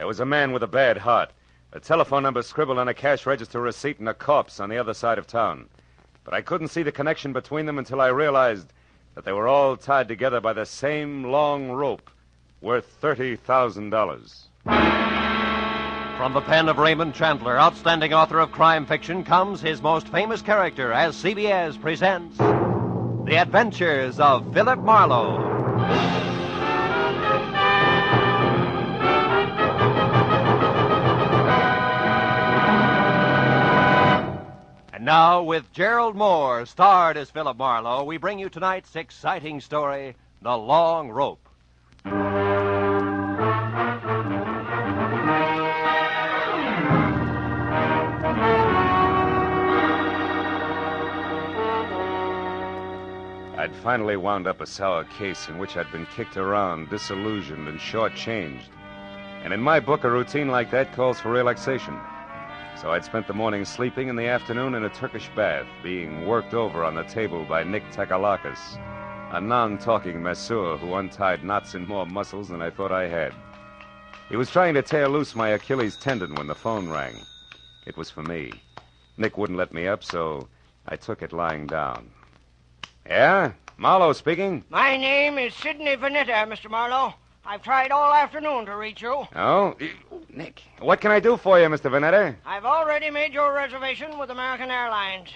There was a man with a bad heart, a telephone number scribbled on a cash register receipt, and a corpse on the other side of town. But I couldn't see the connection between them until I realized that they were all tied together by the same long rope worth $30,000. From the pen of Raymond Chandler, outstanding author of crime fiction, comes his most famous character as CBS presents The Adventures of Philip Marlowe. And now, with Gerald Moore, starred as Philip Marlowe, we bring you tonight's exciting story, The Long Rope. I'd finally wound up a sour case in which I'd been kicked around, disillusioned, and shortchanged. And in my book, a routine like that calls for relaxation. So I'd spent the morning sleeping and the afternoon in a Turkish bath, being worked over on the table by Nick Takalakis, a non-talking masseur who untied knots in more muscles than I thought I had. He was trying to tear loose my Achilles tendon when the phone rang. It was for me. Nick wouldn't let me up, so I took it lying down. Yeah? Marlowe speaking? My name is Sidney Vanetta, Mr. Marlowe. I've tried all afternoon to reach you. Oh? Nick, what can I do for you, Mr. Vanetta? I've already made your reservation with American Airlines.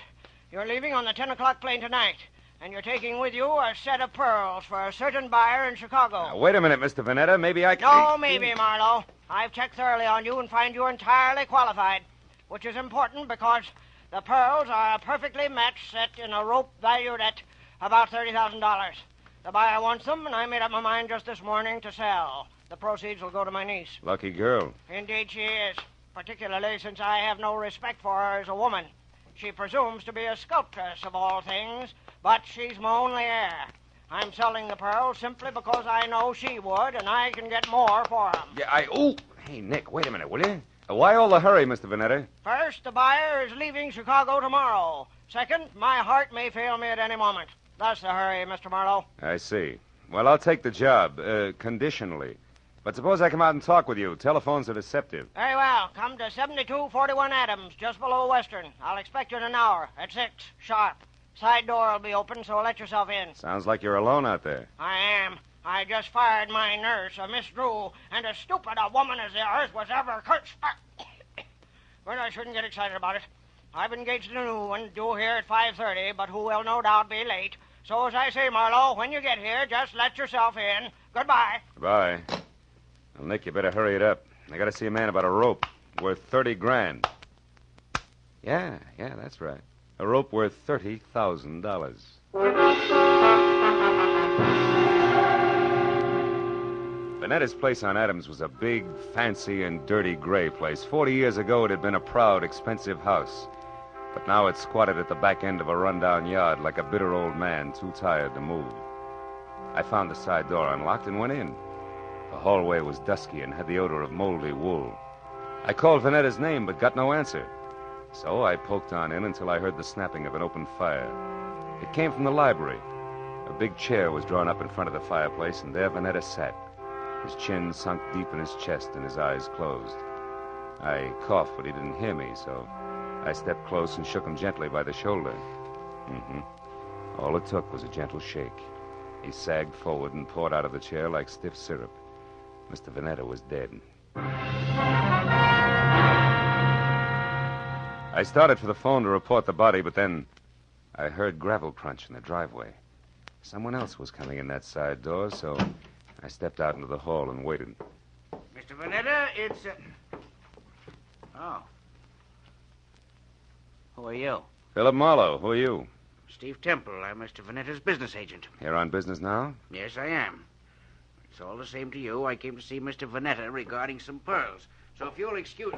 You're leaving on the 10 o'clock plane tonight, and you're taking with you a set of pearls for a certain buyer in Chicago. Now, wait a minute, Mr. Vanetta. Maybe I can... No, maybe, Marlowe. I've checked thoroughly on you and find you entirely qualified, which is important because the pearls are a perfectly matched set in a rope valued at about $30,000. The buyer wants them, and I made up my mind just this morning to sell. The proceeds will go to my niece. Lucky girl. Indeed she is, particularly since I have no respect for her as a woman. She presumes to be a sculptress of all things, but she's my only heir. I'm selling the pearls simply because I know she would, and I can get more for them. Yeah, Hey, Nick, wait a minute, will you? Why all the hurry, Mr. Vanetta? First, the buyer is leaving Chicago tomorrow. Second, my heart may fail me at any moment. That's the hurry, Mr. Marlowe. I see. Well, I'll take the job, conditionally. But suppose I come out and talk with you. Telephones are deceptive. Very well. Come to 7241 Adams, just below Western. I'll expect you in an hour, at 6, sharp. Side door will be open, so let yourself in. Sounds like you're alone out there. I am. I just fired my nurse, a Miss Drew, and as stupid a woman as the earth was ever cursed. But I shouldn't get excited about it. I've engaged a new one, due here at 5:30, but who will no doubt be late. So as I say, Marlowe, when you get here, just let yourself in. Goodbye. Goodbye. Well, Nick, you better hurry it up. I gotta see a man about a rope worth 30 grand. Yeah, that's right. A rope worth $30,000. Vanetta's place on Adams was a big, fancy, and dirty gray place. 40 years ago, it had been a proud, expensive house. But now it squatted at the back end of a rundown yard like a bitter old man too tired to move. I found the side door unlocked and went in. The hallway was dusky and had the odor of moldy wool. I called Vanetta's name but got no answer. So I poked on in until I heard the snapping of an open fire. It came from the library. A big chair was drawn up in front of the fireplace, and there Vanetta sat, his chin sunk deep in his chest and his eyes closed. I coughed, but he didn't hear me, so I stepped close and shook him gently by the shoulder. All it took was a gentle shake. He sagged forward and poured out of the chair like stiff syrup. Mr. Vanetta was dead. I started for the phone to report the body, but then I heard gravel crunch in the driveway. Someone else was coming in that side door, so I stepped out into the hall and waited. Mr. Vanetta, it's... Oh. Who are you? Philip Marlowe. Who are you? Steve Temple. I'm Mr. Vanetta's business agent. Here on business now? Yes, I am. It's all the same to you. I came to see Mr. Vanetta regarding some pearls. So if you'll excuse...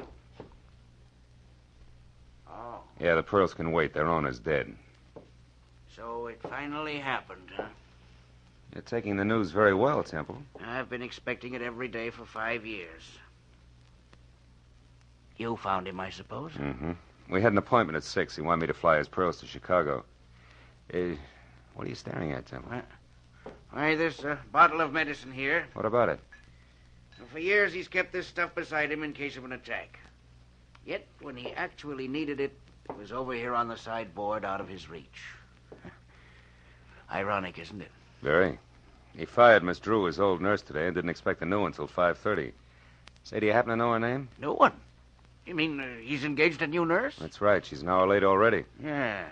Oh. Yeah, the pearls can wait. Their owner's dead. So it finally happened, huh? You're taking the news very well, Temple. I've been expecting it every day for 5 years. You found him, I suppose? Mm-hmm. We had an appointment at 6. He wanted me to fly his pearls to Chicago. What are you staring at, Temple? Why, there's a bottle of medicine here. What about it? For years, he's kept this stuff beside him in case of an attack. Yet, when he actually needed it, it was over here on the sideboard out of his reach. Ironic, isn't it? Very. He fired Miss Drew, his old nurse, today and didn't expect a new one until 5:30. Say, do you happen to know her name? No one. You mean he's engaged a new nurse? That's right. She's an hour late already. Yeah.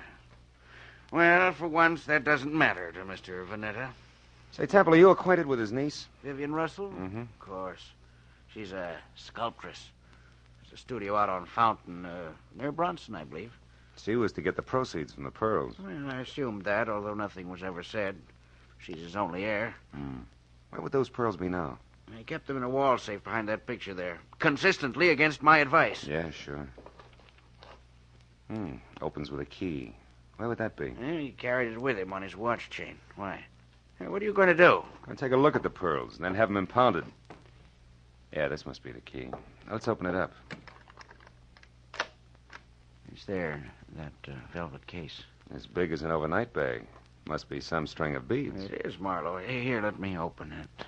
Well, for once, that doesn't matter to Mr. Vanetta. Say, Temple, are you acquainted with his niece? Vivian Russell? Mm-hmm. Of course. She's a sculptress. There's a studio out on Fountain, near Bronson, I believe. She was to get the proceeds from the pearls. Well, I assumed that, although nothing was ever said. She's his only heir. Where would those pearls be now? I kept them in a wall safe behind that picture there, consistently against my advice. Yeah, sure. Opens with a key. Where would that be? He carried it with him on his watch chain. Why? Hey, what are you going to do? I'm going to take a look at the pearls and then have them impounded. Yeah, this must be the key. Now, let's open it up. It's there, that velvet case. As big as an overnight bag. Must be some string of beads. It is, Marlowe. Here, let me open it.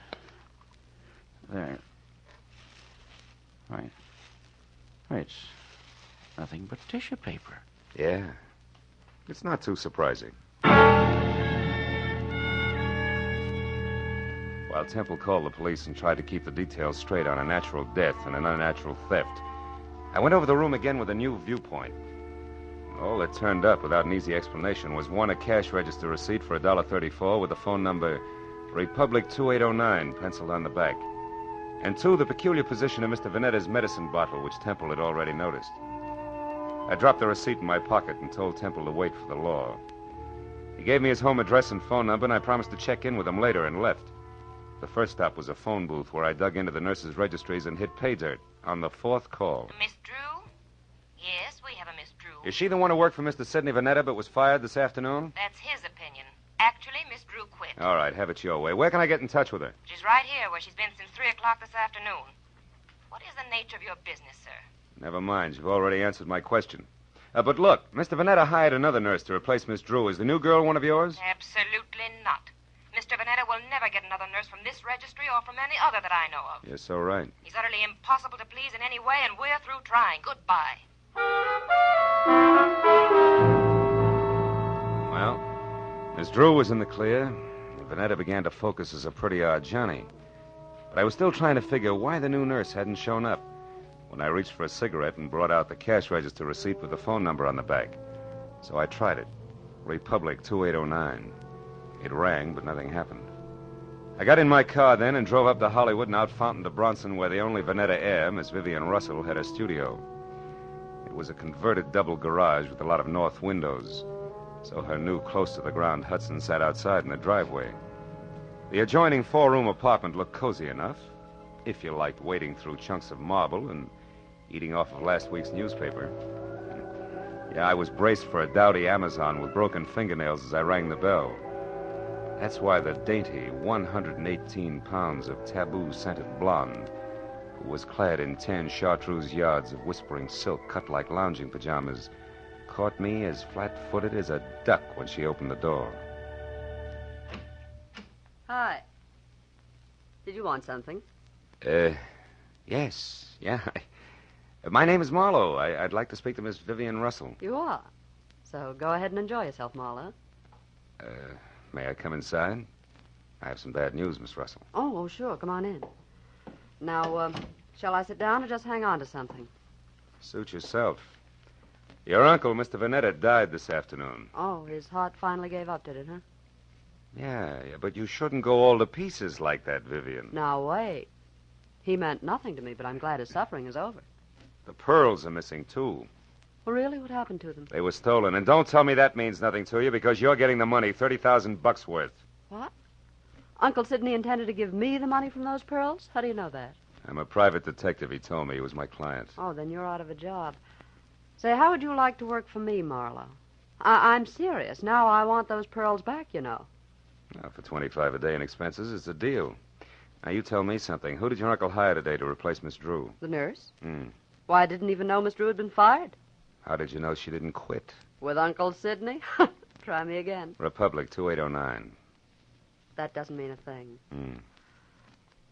There. Right. It's nothing but tissue paper. Yeah. It's not too surprising. While Temple called the police and tried to keep the details straight on a natural death and an unnatural theft, I went over the room again with a new viewpoint. All that turned up without an easy explanation was one, a cash register receipt for $1.34 with the phone number Republic 2809 penciled on the back. And two, the peculiar position of Mr. Vanetta's medicine bottle, which Temple had already noticed. I dropped the receipt in my pocket and told Temple to wait for the law. He gave me his home address and phone number, and I promised to check in with him later and left. The first stop was a phone booth where I dug into the nurses' registries and hit pay dirt on the fourth call. Miss Drew? Yes, we have a Miss Drew. Is she the one who worked for Mr. Sidney Vanetta but was fired this afternoon? That's his opinion. Actually, Miss Drew quit. All right, have it your way. Where can I get in touch with her? She's right here where she's been since 3 o'clock this afternoon. What is the nature of your business, sir? Never mind. You've already answered my question. But look, Mr. Vanetta hired another nurse to replace Miss Drew. Is the new girl one of yours? Absolutely not. Mr. Vanetta will never get another nurse from this registry or from any other that I know of. You're so right. He's utterly impossible to please in any way, and we're through trying. Goodbye. Well, Miss Drew was in the clear, and Vanetta began to focus as a pretty odd Johnny. But I was still trying to figure why the new nurse hadn't shown up when I reached for a cigarette and brought out the cash register receipt with the phone number on the back. So I tried it. Republic 2809. It rang, but nothing happened. I got in my car then and drove up to Hollywood and out Fountain to Bronson, where the only Vanetta heir, Miss Vivian Russell, had a studio. It was a converted double garage with a lot of north windows, so her new close-to-the-ground Hudson sat outside in the driveway. The adjoining four-room apartment looked cozy enough, if you liked wading through chunks of marble and eating off of last week's newspaper. Yeah, I was braced for a dowdy Amazon with broken fingernails as I rang the bell. That's why the dainty 118 pounds of taboo-scented blonde, who was clad in 10 chartreuse yards of whispering silk cut like lounging pajamas, caught me as flat-footed as a duck when she opened the door. Hi. Did you want something? Yes. Yeah. My name is Marlowe. I'd like to speak to Miss Vivian Russell. You are. So go ahead and enjoy yourself, Marlowe. May I come inside? I have some bad news, Miss Russell. Oh, sure. Come on in. Now, shall I sit down or just hang on to something? Suit yourself. Your uncle, Mr. Vanetta, died this afternoon. Oh, his heart finally gave up, did it, huh? Yeah, but you shouldn't go all to pieces like that, Vivian. Now, wait. He meant nothing to me, but I'm glad his suffering is over. The pearls are missing, too. Well, really? What happened to them? They were stolen, and don't tell me that means nothing to you, because you're getting the money, $30,000 worth. What? Uncle Sidney intended to give me the money from those pearls? How do you know that? I'm a private detective, he told me. He was my client. Oh, then you're out of a job. Say, how would you like to work for me, Marlowe? I'm serious. Now I want those pearls back, you know. Now, for $25 a day in expenses, it's a deal. Now, you tell me something. Who did your uncle hire today to replace Miss Drew? The nurse? Hmm. Why, I didn't even know Miss Drew had been fired. How did you know she didn't quit? With Uncle Sidney? Try me again. Republic 2809. That doesn't mean a thing. Hmm.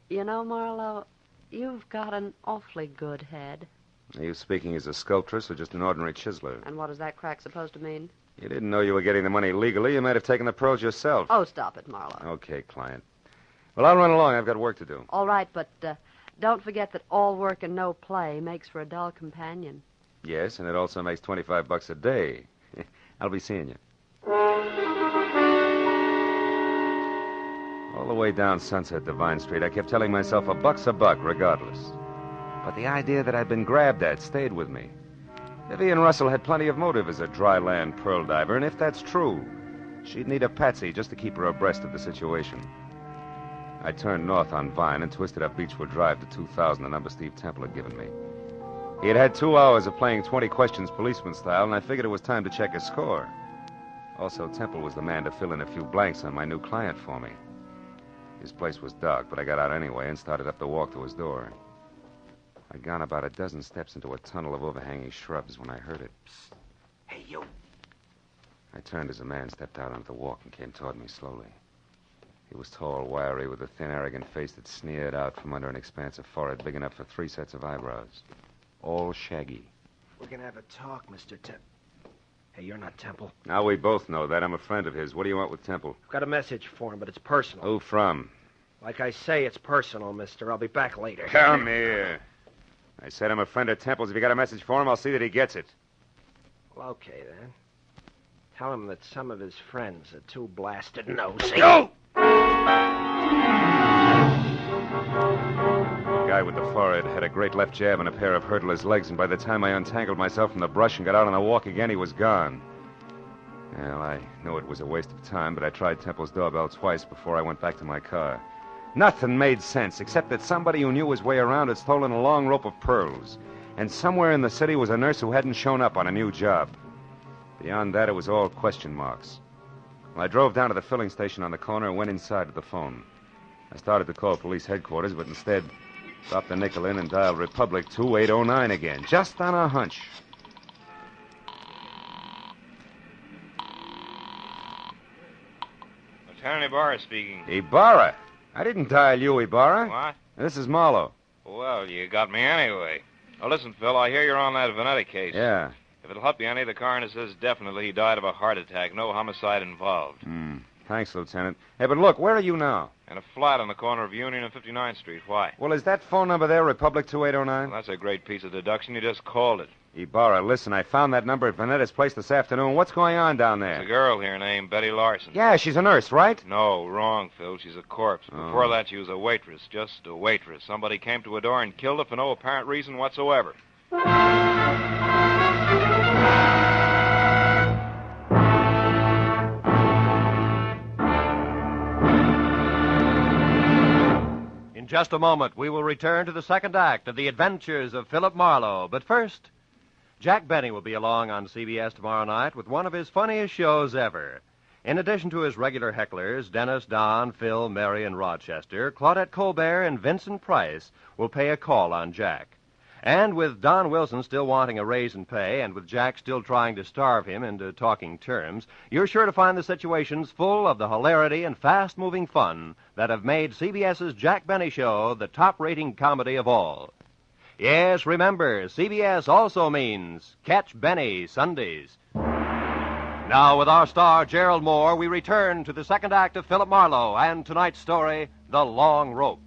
You know, Marlowe, You've got an awfully good head. Are you speaking as a sculptress or just an ordinary chiseler? And what is that crack supposed to mean? You didn't know you were getting the money legally. You might have taken the pearls yourself. Oh, stop it, Marlowe. Okay, client. Well, I'll run along. I've got work to do. All right, but don't forget that all work and no play makes for a dull companion. Yes, and it also makes $25 a day. I'll be seeing you. All the way down Sunset Divine Street, I kept telling myself $1's a buck, regardless. But the idea that I'd been grabbed at stayed with me. Vivian Russell had plenty of motive as a dry land pearl diver, and if that's true, she'd need a patsy just to keep her abreast of the situation. I turned north on Vine and twisted up Beechwood Drive to 2000, the number Steve Temple had given me. He had had 2 hours of playing 20 questions policeman style, and I figured it was time to check his score. Also, Temple was the man to fill in a few blanks on my new client for me. His place was dark, but I got out anyway and started up the walk to his door. I'd gone about a dozen steps into a tunnel of overhanging shrubs when I heard it. Psst. Hey, you. I turned as a man stepped out onto the walk and came toward me slowly. He was tall, wiry, with a thin, arrogant face that sneered out from under an expansive forehead big enough for 3 sets of eyebrows. All shaggy. We're going to have a talk, Mr. Temple. Hey, you're not Temple. Now we both know that. I'm a friend of his. What do you want with Temple? I've got a message for him, but it's personal. Who from? Like I say, it's personal, mister. I'll be back later. Come here. I said I'm a friend of Temple's. If you got a message for him, I'll see that he gets it. Well, okay, then. Tell him that some of his friends are too blasted nosy. Go! The guy with the forehead had a great left jab and a pair of hurdler's legs, and by the time I untangled myself from the brush and got out on the walk again, he was gone. Well, I knew it was a waste of time, but I tried Temple's doorbell twice before I went back to my car. Nothing made sense, except that somebody who knew his way around had stolen a long rope of pearls. And somewhere in the city was a nurse who hadn't shown up on a new job. Beyond that, it was all question marks. Well, I drove down to the filling station on the corner and went inside to the phone. I started to call police headquarters, but instead dropped the nickel in and dialed Republic 2809 again, just on a hunch. Lieutenant Ibarra speaking. Ibarra? I didn't dial you, Ibarra. What? This is Marlowe. Well, you got me anyway. Now, listen, Phil, I hear you're on that Vanetta case. Yeah. If it'll help you any, the coroner says definitely he died of a heart attack. No homicide involved. Thanks, Lieutenant. Hey, but look, where are you now? In a flat on the corner of Union and 59th Street. Why? Well, is that phone number there, Republic 2809? Well, that's a great piece of deduction. You just called it. Ibarra, listen, I found that number at Vanetta's place this afternoon. What's going on down There's a there? girl here named Betty Larson. Yeah, she's a nurse, right? No, wrong, Phil. She's a corpse. Oh. Before that, she was a waitress. Just a waitress. Somebody came to her door and killed her for no apparent reason whatsoever. In just a moment, we will return to the second act of The Adventures of Philip Marlowe. But first, Jack Benny will be along on CBS tomorrow night with one of his funniest shows ever. In addition to his regular hecklers, Dennis, Don, Phil, Mary, and Rochester, Claudette Colbert and Vincent Price will pay a call on Jack. And with Don Wilson still wanting a raise in pay, and with Jack still trying to starve him into talking terms, you're sure to find the situations full of the hilarity and fast-moving fun that have made CBS's Jack Benny Show the top-rating comedy of all. Yes, remember, CBS also means Catch Benny Sundays. Now, with our star, Gerald Moore, we return to the second act of Philip Marlowe and tonight's story, The Long Rope.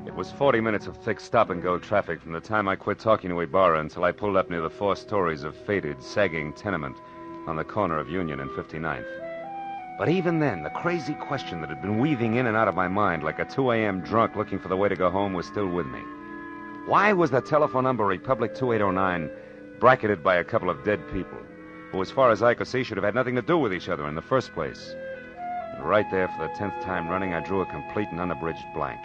It was 40 minutes of thick stop-and-go traffic from the time I quit talking to Ibarra until I pulled up near the 4 stories of faded, sagging tenement on the corner of Union and 59th. But even then, the crazy question that had been weaving in and out of my mind like a 2 a.m. drunk looking for the way to go home was still with me. Why was the telephone number Republic 2809 bracketed by a couple of dead people who, as far as I could see, should have had nothing to do with each other in the first place? And right there, for the 10th time running, I drew a complete and unabridged blank.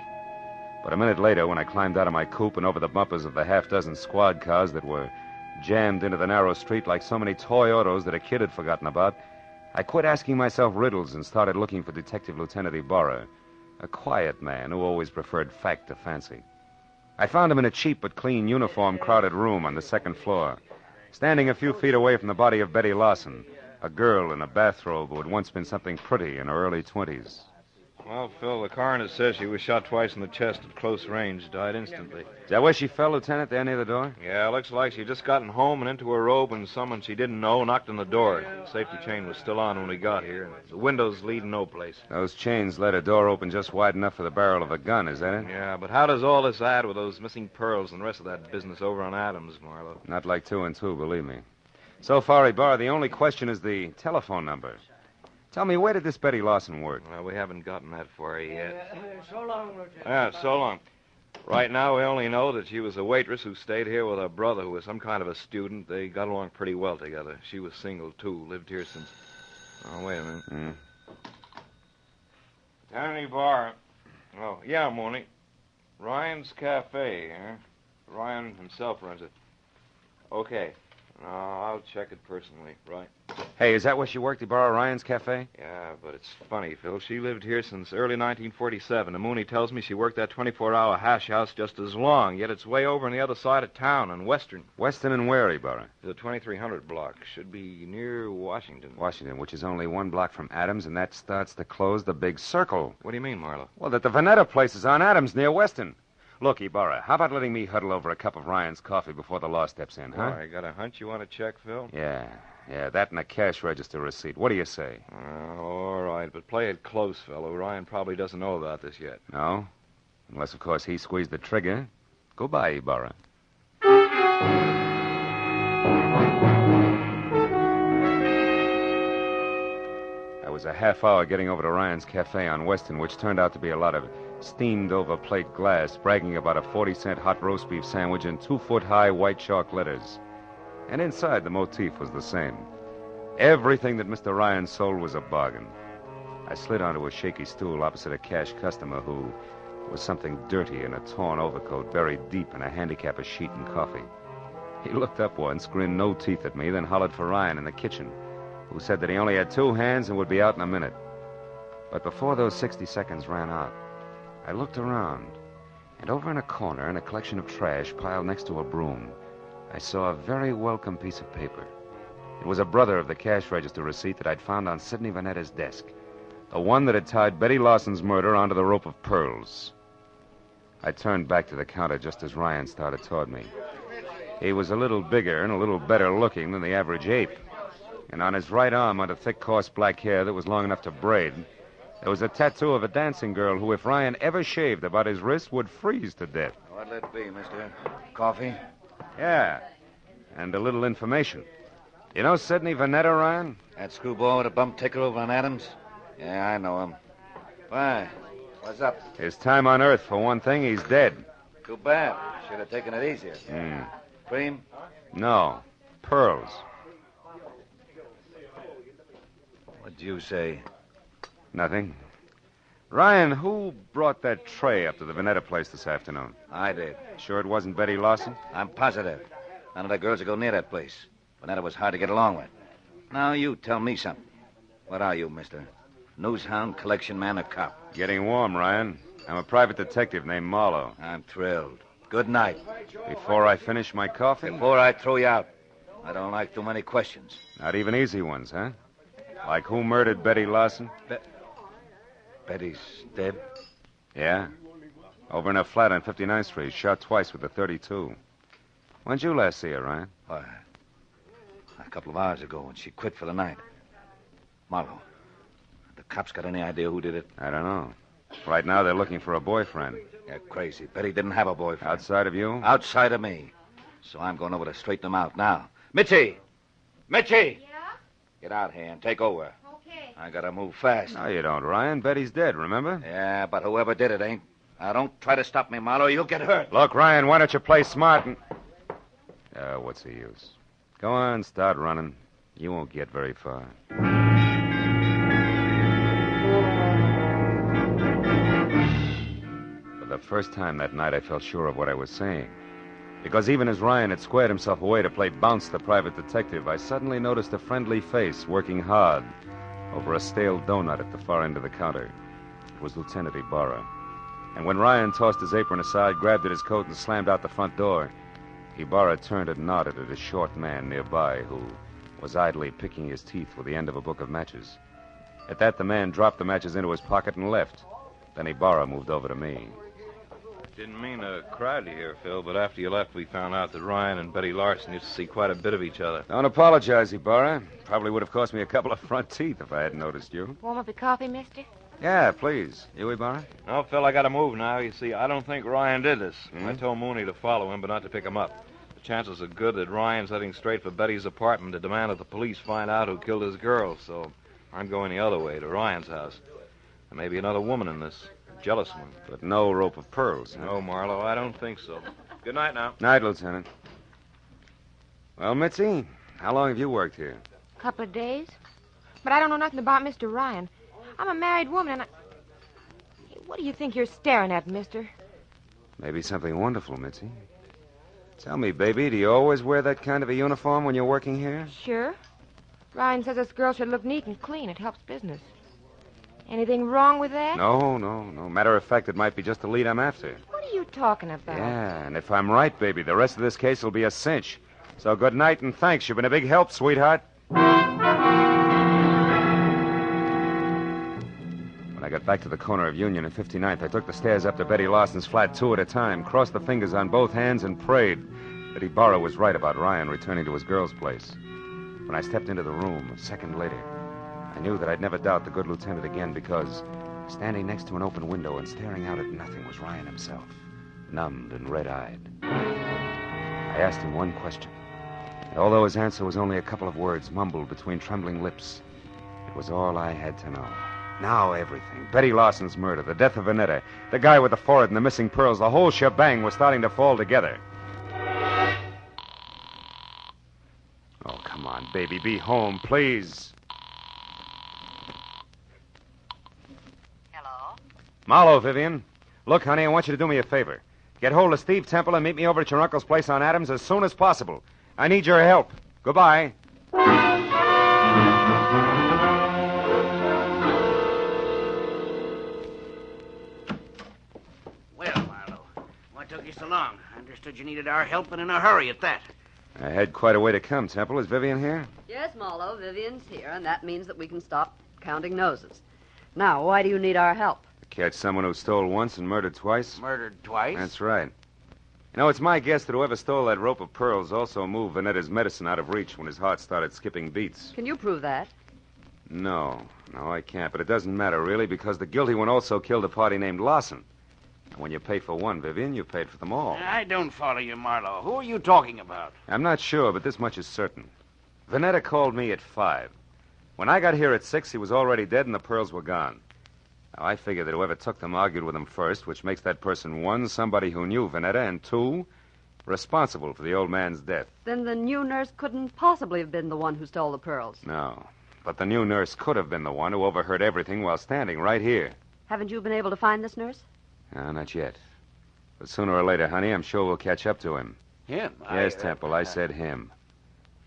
But a minute later, when I climbed out of my coupe and over the bumpers of the half-dozen squad cars that were jammed into the narrow street like so many toy autos that a kid had forgotten about, I quit asking myself riddles and started looking for Detective Lieutenant Ibarra, a quiet man who always preferred fact to fancy. I found him in a cheap but clean uniform-crowded room on the second floor, standing a few feet away from the body of Betty Larson, A girl in a bathrobe who had once been something pretty in her early 20s. Well, Phil, the coroner says she was shot twice in the chest at close range, died instantly. Is that where she fell, Lieutenant, there near the door? Yeah, looks like she'd just gotten home and into her robe when someone she didn't know knocked on the door. The safety chain was still on when we got here, and the windows lead no place. Those chains let a door open just wide enough for the barrel of a gun, is that it? Yeah, but how does all this add with those missing pearls and the rest of that business over on Adams, Marlowe? Not like 2 and 2, believe me. So far, Ibarra, the only question is the telephone number. Tell me, where did this Betty Lawson work? Well, we haven't gotten that far yet. So long, Lieutenant. Yeah, so long. Right now, we only know that she was a waitress who stayed here with her brother, who was some kind of a student. They got along pretty well together. She was single, too. Lived here since... Oh, wait a minute. Lieutenant Ibarra. Oh, yeah, Mooney. Ryan's Cafe, huh? Ryan himself runs it. Okay. I'll check it personally, right? Hey, is that where she worked, Ibarra, Ryan's Cafe? Yeah, but it's funny, Phil. She lived here since early 1947. And Mooney tells me she worked that 24-hour hash house just as long, yet it's way over on the other side of town on Western. Western and where, Ibarra? The 2300 block. Should be near Washington. Washington, which is only 1 block from Adams, and that starts to close the big circle. What do you mean, Marlowe? Well, that the Vanetta place is on Adams near Western. Look, Ibarra, how about letting me huddle over a cup of Ryan's coffee before the law steps in, huh? Oh, you got a hunch you want to check, Phil? Yeah, that and a cash register receipt. What do you say? All right, but play it close, fellow. Ryan probably doesn't know about this yet. No? Unless, of course, he squeezed the trigger. Goodbye, Ibarra. I was a half hour getting over to Ryan's Cafe on Western, which turned out to be a lot of steamed-over plate glass, bragging about a 40-cent hot roast beef sandwich in 2-foot-high white chalk letters. And inside, the motif was the same. Everything that Mr. Ryan sold was a bargain. I slid onto a shaky stool opposite a cash customer who was something dirty in a torn overcoat buried deep in a handicapper's sheet and coffee. He looked up once, grinned no teeth at me, then hollered for Ryan in the kitchen, who said that he only had 2 hands and would be out in a minute. But before those 60 seconds ran out, I looked around, and over in a corner, in a collection of trash piled next to a broom, I saw a very welcome piece of paper. It was a brother of the cash register receipt that I'd found on Sidney Vanetta's desk. The one that had tied Betty Lawson's murder onto the rope of pearls. I turned back to the counter just as Ryan started toward me. He was a little bigger and a little better looking than the average ape. And on his right arm, under thick, coarse black hair that was long enough to braid, there was a tattoo of a dancing girl who, if Ryan ever shaved about his wrist, would freeze to death. What'll it be, mister? Coffee? Yeah, and a little information. You know Sidney Vanetta, Ryan? That screwball with a bump ticker over on Adams? Yeah, I know him. Why? What's up? His time on Earth, for one thing, he's dead. Too bad. Should have taken it easier. Cream? No, pearls. What'd you say? Nothing. Ryan, who brought that tray up to the Vanetta place this afternoon? I did. Sure it wasn't Betty Lawson? I'm positive. None of the girls would go near that place. Vanetta was hard to get along with. Now you tell me something. What are you, mister? Newshound, collection man, or cop? Getting warm, Ryan. I'm a private detective named Marlowe. I'm thrilled. Good night. Before I finish my coffee? Before I throw you out. I don't like too many questions. Not even easy ones, huh? Like who murdered Betty Lawson? Betty's dead? Yeah. Over in her flat on 59th Street, shot twice with a .32. When'd you last see her, Ryan? Why, a couple of hours ago when she quit for the night. Marlowe, the cops got any idea who did it? I don't know. Right now, they're looking for a boyfriend. You're crazy. Betty didn't have a boyfriend. Outside of you? Outside of me. So I'm going over to straighten them out now. Mitzi! Mitzi! Yeah? Get out here and take over. Okay. I gotta move fast. No, you don't, Ryan. Betty's dead, remember? Yeah, but whoever did it ain't. Now, don't try to stop me, Marlowe. You'll get hurt. Look, Ryan, why don't you play smart and... what's the use? Go on, start running. You won't get very far. For the first time that night, I felt sure of what I was saying. Because even as Ryan had squared himself away to play bounce the private detective, I suddenly noticed a friendly face working hard over a stale donut at the far end of the counter. It was Lieutenant Ibarra. And when Ryan tossed his apron aside, grabbed at his coat, and slammed out the front door, Ibarra turned and nodded at a short man nearby who was idly picking his teeth with the end of a book of matches. At that, the man dropped the matches into his pocket and left. Then Ibarra moved over to me. Didn't mean to crowd you here, Phil, but after you left, we found out that Ryan and Betty Larson used to see quite a bit of each other. Don't apologize, Ibarra. Probably would have cost me a couple of front teeth if I hadn't noticed you. Warm up your coffee, mister? Yeah, please. You, Ibarra? No, Phil, I gotta move now. You see, I don't think Ryan did this. I told Mooney to follow him, but not to pick him up. The chances are good that Ryan's heading straight for Betty's apartment to demand that the police find out who killed his girl, so I'm going the other way, to Ryan's house. There may be another woman in this. A jealous one. But no rope of pearls, huh? No, Marlowe, I don't think so. Good night now. Night, Lieutenant. Well, Mitzi, how long have you worked here? Couple of days. But I don't know nothing about Mr. Ryan. I'm a married woman, and I... What do you think you're staring at, mister? Maybe something wonderful, Mitzi. Tell me, baby, do you always wear that kind of a uniform when you're working here? Sure. Ryan says this girl should look neat and clean. It helps business. Anything wrong with that? No. Matter of fact, it might be just the lead I'm after. What are you talking about? Yeah, and if I'm right, baby, the rest of this case will be a cinch. So good night and thanks. You've been a big help, sweetheart. When I got back to the corner of Union and 59th, I took the stairs up to Betty Larson's flat 2 at a time, crossed the fingers on both hands, and prayed that Ibarra was right about Ryan returning to his girl's place. When I stepped into the room, a second later, I knew that I'd never doubt the good lieutenant again because standing next to an open window and staring out at nothing was Ryan himself, numbed and red-eyed. I asked him one question, and although his answer was only a couple of words mumbled between trembling lips, it was all I had to know. Now everything. Betty Larson's murder, the death of Vanetta, the guy with the forehead and the missing pearls, the whole shebang was starting to fall together. Oh, come on, baby. Be home, please. Hello? Marlowe, Vivian. Look, honey, I want you to do me a favor. Get hold of Steve Temple and meet me over at your uncle's place on Adams as soon as possible. I need your help. Goodbye. Well, Marlowe, what took you so long? I understood you needed our help and in a hurry at that. I had quite a way to come, Temple. Is Vivian here? Yes, Marlowe, Vivian's here, and that means that we can stop counting noses. Now, why do you need our help? Catch someone who stole once and murdered twice? Murdered twice? That's right. You know, it's my guess that whoever stole that rope of pearls also moved Vanetta's medicine out of reach when his heart started skipping beats. Can you prove that? No, I can't. But it doesn't matter, really, because the guilty one also killed a party named Larson. And when you pay for one, Vivian, you paid for them all. I don't follow you, Marlowe. Who are you talking about? I'm not sure, but this much is certain. Vanetta called me at 5. When I got here at 6, he was already dead and the pearls were gone. Now, I figure that whoever took them argued with him first, which makes that person, 1, somebody who knew Vanetta, and 2, responsible for the old man's death. Then the new nurse couldn't possibly have been the one who stole the pearls. No, but the new nurse could have been the one who overheard everything while standing right here. Haven't you been able to find this nurse? No, not yet. But sooner or later, honey, I'm sure we'll catch up to him. Him? Yes, Temple, I said him.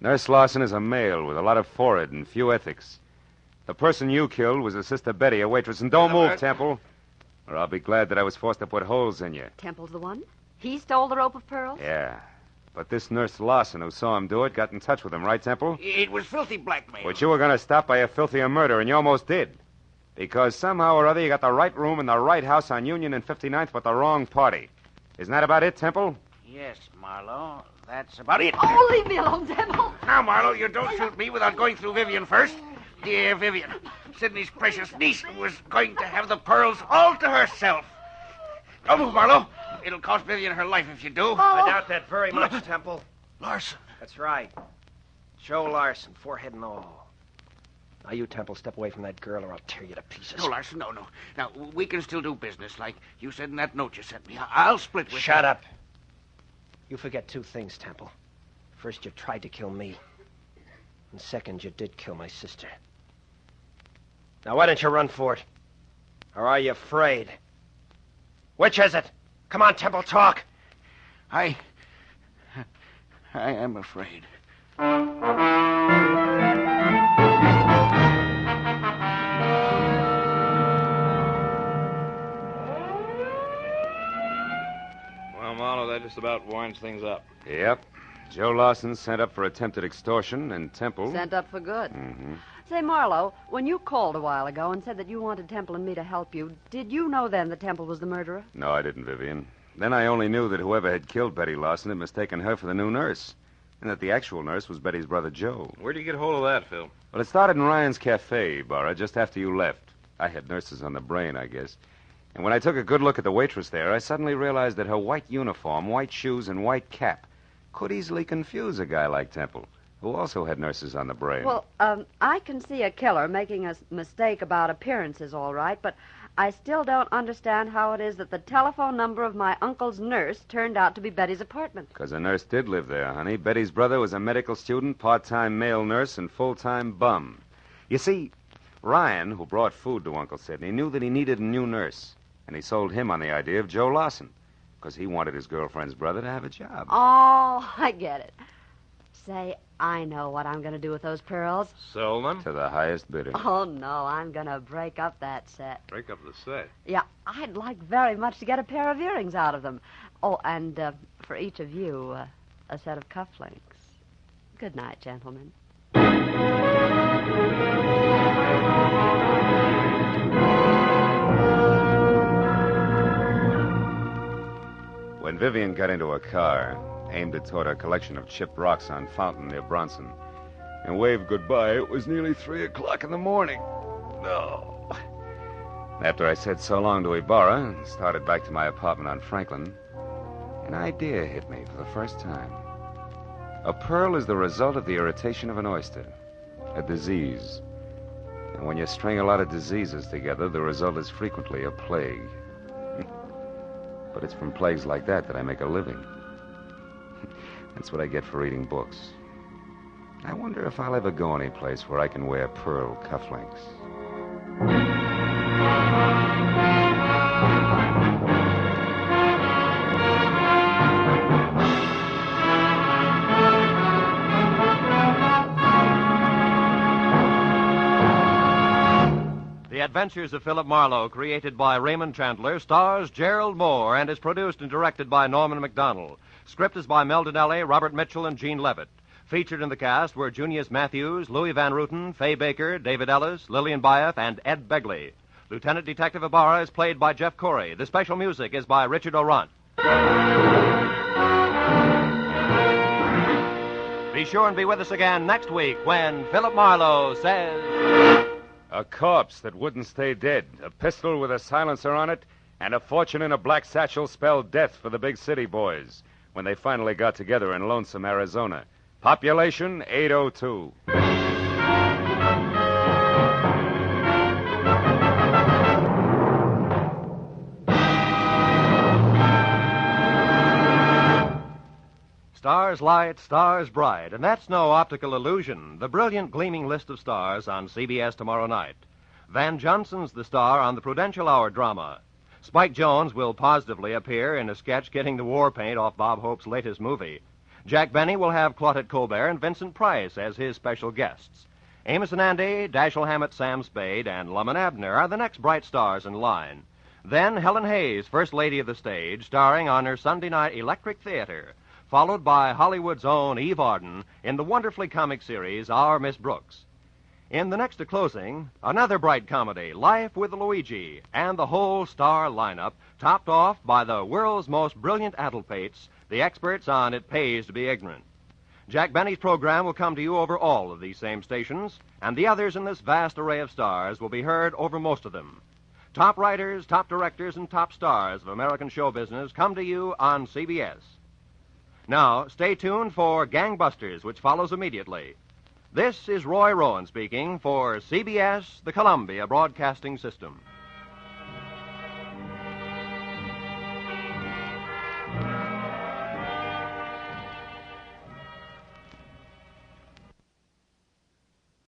Nurse Larson is a male with a lot of forehead and few ethics. The person you killed was a Sister Betty, a waitress. And don't move, Temple, or I'll be glad that I was forced to put holes in you. Temple's the one? He stole the rope of pearls? Yeah. But this Nurse Larson who saw him do it got in touch with him, right, Temple? It was filthy blackmail. Which you were going to stop by a filthier murder, and you almost did. Because somehow or other you got the right room in the right house on Union and 59th, but the wrong party. Isn't that about it, Temple? Yes, Marlowe. That's about it. Oh, leave me alone, Temple. Now, Marlowe, you don't shoot me without going through Vivian first. Dear Vivian, Sidney's precious niece was going to have the pearls all to herself. Don't move, Marlowe. It'll cost Vivian her life if you do. I doubt that very much, Temple. Larson. That's right. Joe Larson, forehead and all. Now, you, Temple, step away from that girl or I'll tear you to pieces. No, Larson, no. Now, we can still do business like you said in that note you sent me. I'll split with you. Shut up. You forget 2 things, Temple. First, you tried to kill me. And second, you did kill my sister. Now, why don't you run for it? Or are you afraid? Which is it? Come on, Temple, talk. I am afraid. Well, Marlowe, that just about winds things up. Yep. Joe Lawson sent up for attempted extortion, and Temple... Sent up for good. Mm-hmm. Say, Marlowe, when you called a while ago and said that you wanted Temple and me to help you, did you know then that Temple was the murderer? No, I didn't, Vivian. Then I only knew that whoever had killed Betty Lawson had mistaken her for the new nurse, and that the actual nurse was Betty's brother, Joe. Where'd you get hold of that, Phil? Well, it started in Ryan's Cafe, Barra, just after you left. I had nurses on the brain, I guess. And when I took a good look at the waitress there, I suddenly realized that her white uniform, white shoes, and white cap could easily confuse a guy like Temple, who also had nurses on the brain. Well, I can see a killer making a mistake about appearances, all right, but I still don't understand how it is that the telephone number of my uncle's nurse turned out to be Betty's apartment. Because a nurse did live there, honey. Betty's brother was a medical student, part-time male nurse, and full-time bum. You see, Ryan, who brought food to Uncle Sidney, knew that he needed a new nurse, and he sold him on the idea of Joe Lawson, because he wanted his girlfriend's brother to have a job. Oh, I get it. Say, I know what I'm going to do with those pearls. Sell them? To the highest bidder. Oh, no, I'm going to break up that set. Break up the set. Yeah, I'd like very much to get a pair of earrings out of them. Oh, and for each of you, a set of cufflinks. Good night, gentlemen. When Vivian got into a car, aimed it toward a collection of chipped rocks on Fountain near Bronson, and waved goodbye, it was nearly 3 o'clock in the morning. No. After I said so long to Ibarra and started back to my apartment on Franklin, an idea hit me for the first time. A pearl is the result of the irritation of an oyster, a disease. And when you string a lot of diseases together, the result is frequently a plague. But it's from plagues like that I make a living. That's what I get for reading books. I wonder if I'll ever go any place where I can wear pearl cufflinks. The Adventures of Philip Marlowe, created by Raymond Chandler, stars Gerald Moore and is produced and directed by Norman MacDonald. Script is by Mel Donnelly, Robert Mitchell, and Gene Levitt. Featured in the cast were Junius Matthews, Louis Van Ruten, Fay Baker, David Ellis, Lillian Byeth, and Ed Begley. Lieutenant Detective Ibarra is played by Jeff Corey. The special music is by Richard Orant. Be sure and be with us again next week when Philip Marlowe says... A corpse that wouldn't stay dead, a pistol with a silencer on it, and a fortune in a black satchel spelled death for the big city boys when they finally got together in lonesome Arizona. Population 802. Stars light, stars bright, and that's no optical illusion. The brilliant gleaming list of stars on CBS tomorrow night. Van Johnson's the star on the Prudential Hour drama. Spike Jones will positively appear in a sketch getting the war paint off Bob Hope's latest movie. Jack Benny will have Claudette Colbert and Vincent Price as his special guests. Amos and Andy, Dashiell Hammett, Sam Spade, and Lum and Abner are the next bright stars in line. Then Helen Hayes, First Lady of the Stage, starring on her Sunday night Electric Theater, followed by Hollywood's own Eve Arden in the wonderfully comic series Our Miss Brooks. In the next to closing, another bright comedy, Life with Luigi, and the whole star lineup, topped off by the world's most brilliant addlepates, the experts on It Pays to Be Ignorant. Jack Benny's program will come to you over all of these same stations, and the others in this vast array of stars will be heard over most of them. Top writers, top directors, and top stars of American show business come to you on CBS. Now, stay tuned for Gangbusters, which follows immediately. This is Roy Rowan speaking for CBS, the Columbia Broadcasting System.